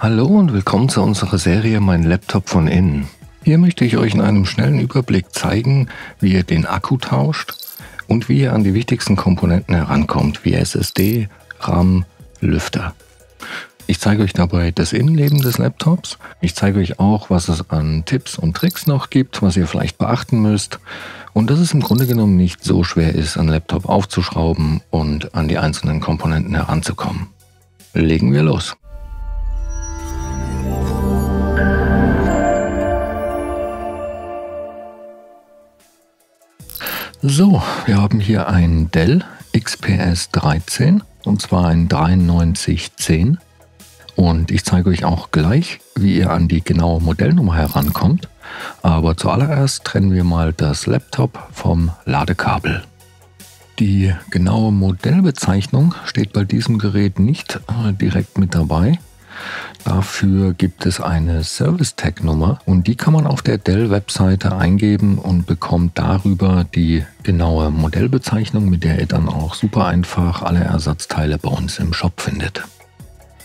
Hallo und willkommen zu unserer Serie Mein Laptop von innen. Hier möchte ich euch in einem schnellen Überblick zeigen, wie ihr den Akku tauscht und wie ihr an die wichtigsten Komponenten herankommt, wie SSD, RAM, Lüfter. Ich zeige euch dabei das Innenleben des Laptops. Ich zeige euch auch, was es an Tipps und Tricks noch gibt, was ihr vielleicht beachten müsst. Und dass es im Grunde genommen nicht so schwer ist, einen Laptop aufzuschrauben und an die einzelnen Komponenten heranzukommen. Legen wir los. So, wir haben hier einen Dell XPS 13 und zwar ein 9310 und ich zeige euch auch gleich, wie ihr an die genaue Modellnummer herankommt, aber zuallererst trennen wir mal das Laptop vom Ladekabel. Die genaue Modellbezeichnung steht bei diesem Gerät nicht direkt mit dabei. Dafür gibt es eine Service-Tag-Nummer und die kann man auf der Dell-Webseite eingeben und bekommt darüber die genaue Modellbezeichnung, mit der ihr dann auch super einfach alle Ersatzteile bei uns im Shop findet.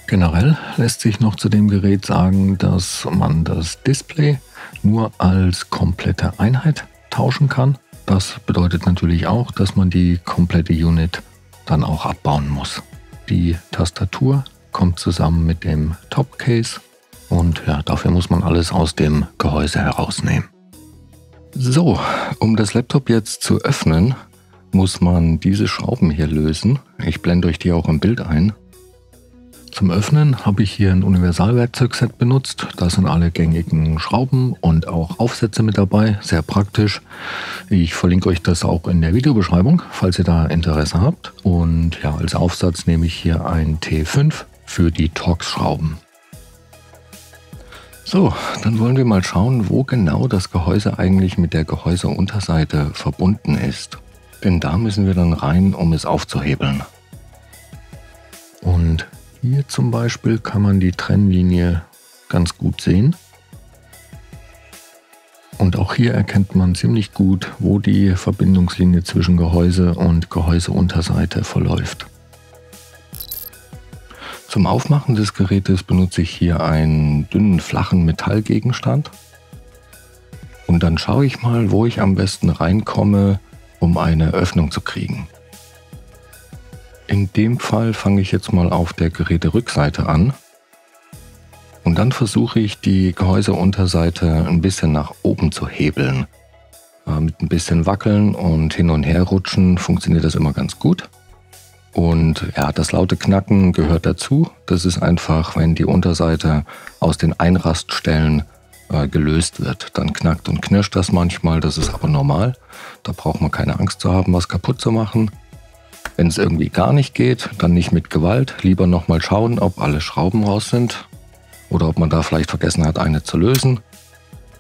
Generell lässt sich noch zu dem Gerät sagen, dass man das Display nur als komplette Einheit tauschen kann. Das bedeutet natürlich auch, dass man die komplette Unit dann auch abbauen muss. Die Tastatur kommt zusammen mit dem Topcase und ja, dafür muss man alles aus dem Gehäuse herausnehmen. So, um das Laptop jetzt zu öffnen, muss man diese Schrauben hier lösen. Ich blende euch die auch im Bild ein. Zum Öffnen habe ich hier ein Universalwerkzeugset benutzt. Da sind alle gängigen Schrauben und auch Aufsätze mit dabei. Sehr praktisch. Ich verlinke euch das auch in der Videobeschreibung, falls ihr da Interesse habt. Und ja, als Aufsatz nehme ich hier ein T5 für die Torx-Schrauben. So, dann wollen wir mal schauen, wo genau das Gehäuse eigentlich mit der Gehäuseunterseite verbunden ist. Denn da müssen wir dann rein, um es aufzuhebeln. Und hier zum Beispiel kann man die Trennlinie ganz gut sehen. Und auch hier erkennt man ziemlich gut, wo die Verbindungslinie zwischen Gehäuse und Gehäuseunterseite verläuft. Zum Aufmachen des Gerätes benutze ich hier einen dünnen, flachen Metallgegenstand. Und dann schaue ich mal, wo ich am besten reinkomme, um eine Öffnung zu kriegen. In dem Fall fange ich jetzt mal auf der Geräterückseite an. Und dann versuche ich, die Gehäuseunterseite ein bisschen nach oben zu hebeln. Mit ein bisschen Wackeln und hin und her rutschen funktioniert das immer ganz gut. Und ja, das laute Knacken gehört dazu. Das ist einfach, wenn die Unterseite aus den Einraststellen gelöst wird. Dann knackt und knirscht das manchmal, das ist aber normal. Da braucht man keine Angst zu haben, was kaputt zu machen. Wenn es irgendwie gar nicht geht, dann nicht mit Gewalt. Lieber nochmal schauen, ob alle Schrauben raus sind oder ob man da vielleicht vergessen hat, eine zu lösen.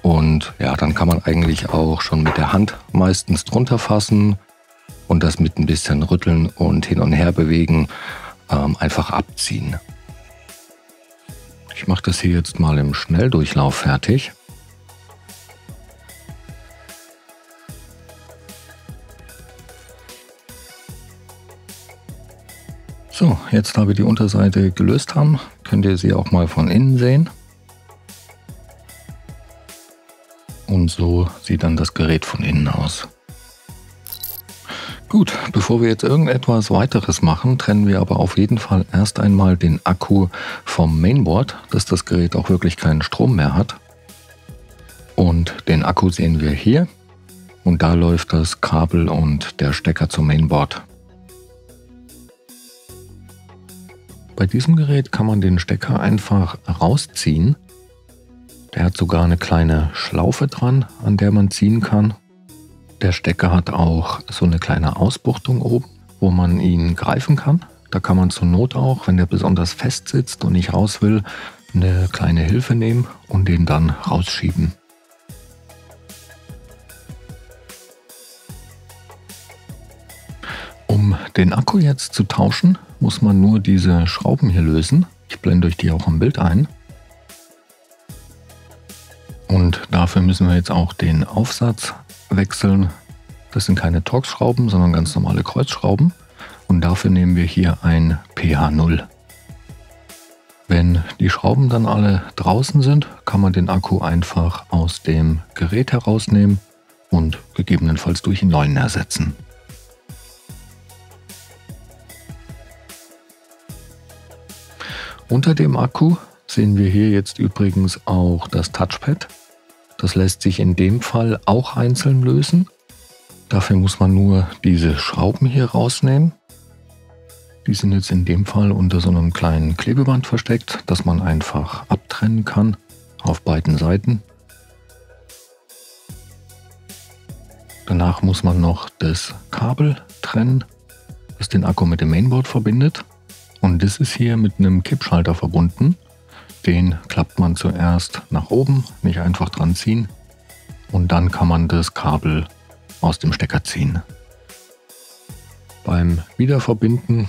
Und ja, dann kann man eigentlich auch schon mit der Hand meistens drunter fassen und das mit ein bisschen Rütteln und hin und her bewegen einfach abziehen. Ich mache das hier jetzt mal im Schnelldurchlauf fertig. So, jetzt da wir die Unterseite gelöst haben, könnt ihr sie auch mal von innen sehen. Und so sieht dann das Gerät von innen aus. Gut, bevor wir jetzt irgendetwas weiteres machen, trennen wir aber auf jeden Fall erst einmal den Akku vom Mainboard, dass das Gerät auch wirklich keinen Strom mehr hat. Und den Akku sehen wir hier und da läuft das Kabel und der Stecker zum Mainboard. Bei diesem Gerät kann man den Stecker einfach rausziehen. Der hat sogar eine kleine Schlaufe dran, an der man ziehen kann. Der Stecker hat auch so eine kleine Ausbuchtung oben, wo man ihn greifen kann. Da kann man zur Not auch, wenn der besonders fest sitzt und nicht raus will, eine kleine Hilfe nehmen und den dann rausschieben. Um den Akku jetzt zu tauschen, muss man nur diese Schrauben hier lösen. Ich blende euch die auch im Bild ein. Und dafür müssen wir jetzt auch den Aufsatz wechseln. Das sind keine Torx-Schrauben, sondern ganz normale Kreuzschrauben. Und dafür nehmen wir hier ein PH0. Wenn die Schrauben dann alle draußen sind, kann man den Akku einfach aus dem Gerät herausnehmen und gegebenenfalls durch einen neuen ersetzen. Unter dem Akku sehen wir hier jetzt übrigens auch das Touchpad. Das lässt sich in dem Fall auch einzeln lösen. Dafür muss man nur diese Schrauben hier rausnehmen. Die sind jetzt in dem Fall unter so einem kleinen Klebeband versteckt, das man einfach abtrennen kann auf beiden Seiten. Danach muss man noch das Kabel trennen, das den Akku mit dem Mainboard verbindet. Und das ist hier mit einem Kippschalter verbunden. Den klappt man zuerst nach oben, nicht einfach dran ziehen. Und dann kann man das Kabel aus dem Stecker ziehen. Beim Wiederverbinden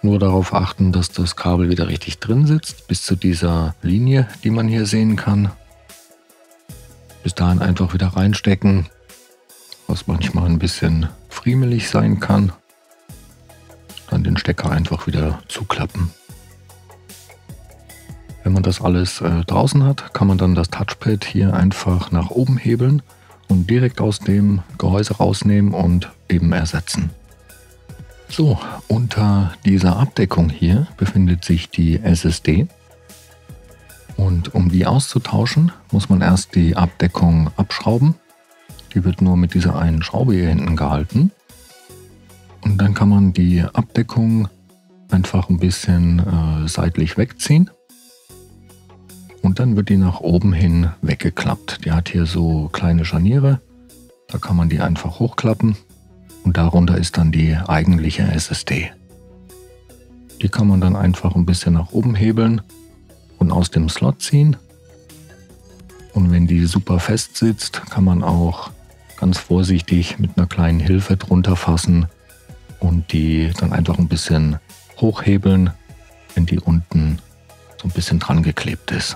nur darauf achten, dass das Kabel wieder richtig drin sitzt, bis zu dieser Linie, die man hier sehen kann. Bis dahin einfach wieder reinstecken, was manchmal ein bisschen friemelig sein kann. Dann den Stecker einfach wieder zuklappen. Wenn man das alles draußen hat, kann man dann das Touchpad hier einfach nach oben hebeln und direkt aus dem Gehäuse rausnehmen und eben ersetzen. So, unter dieser Abdeckung hier befindet sich die SSD. Und um die auszutauschen, muss man erst die Abdeckung abschrauben. Die wird nur mit dieser einen Schraube hier hinten gehalten. Und dann kann man die Abdeckung einfach ein bisschen seitlich wegziehen. Und dann wird die nach oben hin weggeklappt. Die hat hier so kleine Scharniere. Da kann man die einfach hochklappen. Und darunter ist dann die eigentliche SSD. Die kann man dann einfach ein bisschen nach oben hebeln und aus dem Slot ziehen. Und wenn die super fest sitzt, kann man auch ganz vorsichtig mit einer kleinen Hilfe drunter fassen und die dann einfach ein bisschen hochhebeln, wenn die unten so ein bisschen dran geklebt ist.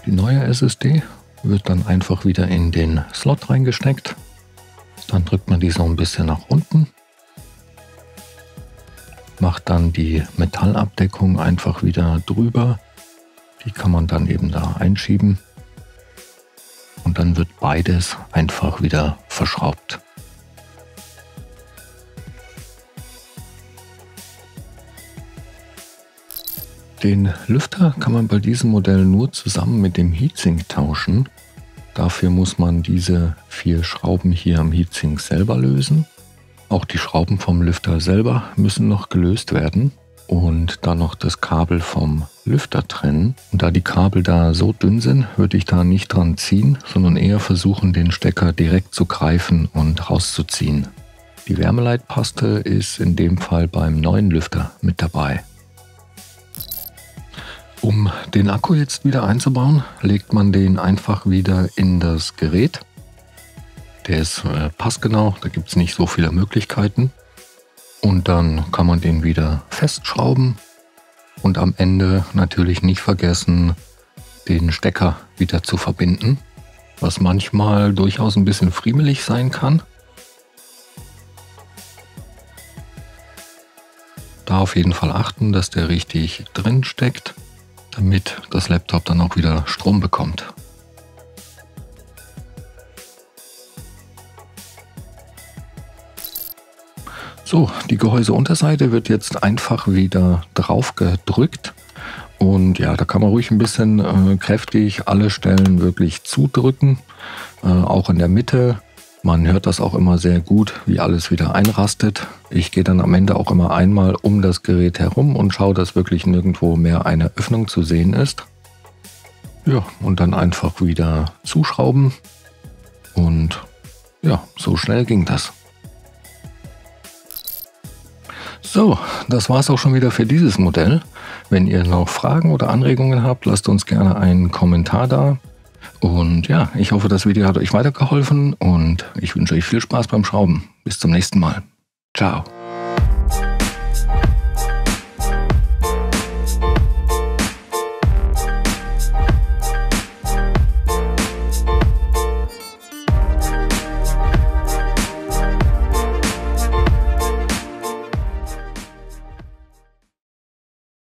Die neue SSD wird dann einfach wieder in den Slot reingesteckt. Dann drückt man die so ein bisschen nach unten. Macht dann die Metallabdeckung einfach wieder drüber. Die kann man dann eben da einschieben. Und dann wird beides einfach wieder verschraubt. Den Lüfter kann man bei diesem Modell nur zusammen mit dem Heatsink tauschen. Dafür muss man diese 4 Schrauben hier am Heatsink selber lösen. Auch die Schrauben vom Lüfter selber müssen noch gelöst werden und dann noch das Kabel vom Lüfter trennen. Und da die Kabel da so dünn sind, würde ich da nicht dran ziehen, sondern eher versuchen, den Stecker direkt zu greifen und rauszuziehen. Die Wärmeleitpaste ist in dem Fall beim neuen Lüfter mit dabei. Um den Akku jetzt wieder einzubauen, legt man den einfach wieder in das Gerät. Der ist passgenau, da gibt es nicht so viele Möglichkeiten. Und dann kann man den wieder festschrauben und am Ende natürlich nicht vergessen, den Stecker wieder zu verbinden, was manchmal durchaus ein bisschen friemelig sein kann. Da auf jeden Fall achten, dass der richtig drin steckt, damit das Laptop dann auch wieder Strom bekommt. So, die Gehäuseunterseite wird jetzt einfach wieder drauf gedrückt. Und ja, da kann man ruhig ein bisschen kräftig alle Stellen wirklich zudrücken, auch in der Mitte. Man hört das auch immer sehr gut, wie alles wieder einrastet. Ich gehe dann am Ende auch immer einmal um das Gerät herum und schaue, dass wirklich nirgendwo mehr eine Öffnung zu sehen ist. Ja, und dann einfach wieder zuschrauben. Und ja, so schnell ging das. So, das war es auch schon wieder für dieses Modell. Wenn ihr noch Fragen oder Anregungen habt, lasst uns gerne einen Kommentar da. Und ja, ich hoffe, das Video hat euch weitergeholfen und ich wünsche euch viel Spaß beim Schrauben. Bis zum nächsten Mal. Ciao.